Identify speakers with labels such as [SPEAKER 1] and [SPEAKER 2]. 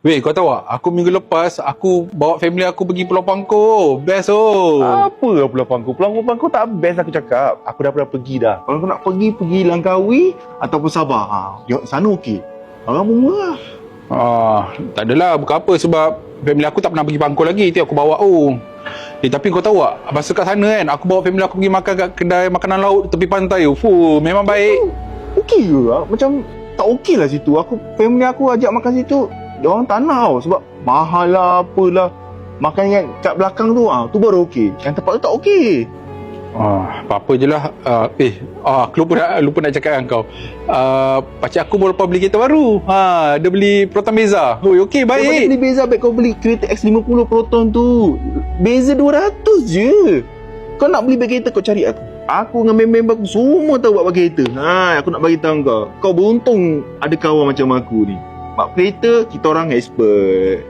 [SPEAKER 1] Weh, kau tahu tak? Aku minggu lepas, aku bawa family aku pergi Pulau Pangkor. Best oh.
[SPEAKER 2] Apa lah Pulau Pangkor? Pulau Pangkor tak best aku cakap. Aku dah pernah pergi dah. Kalau kau nak pergi, pergi Langkawi ataupun Sabah. Sana okey. Orang murah.
[SPEAKER 1] Tak adalah, bukan apa sebab family aku tak pernah pergi Pangkor lagi. Nanti aku bawa tapi kau tahu tak? Masa kat sana kan, aku bawa family aku pergi makan kat kedai makanan laut tepi pantai. Memang baik.
[SPEAKER 2] Okey ke? Macam tak okey lah situ. Family aku ajak makan situ. Diorang tak nak tau. Sebab mahal lah, apalah. Makan yang kat belakang tu baru okey. Yang tempat tu tak okey.
[SPEAKER 1] Apa-apa je lah. Aku lupa nak cakap dengan kau. Pakcik aku baru lepas beli kereta baru. Dia beli Proton Beza. Okey,
[SPEAKER 2] Kau boleh
[SPEAKER 1] baik.
[SPEAKER 2] beli beza baik kau beli kereta X50 Proton tu. Beza 200 je. Kau nak beli beg kereta kau cari aku. Aku dengan member aku semua tahu buat beg kereta. Aku nak bagi tahu kau. Kau beruntung ada kawan macam aku ni. Bab kereta kita orang expert.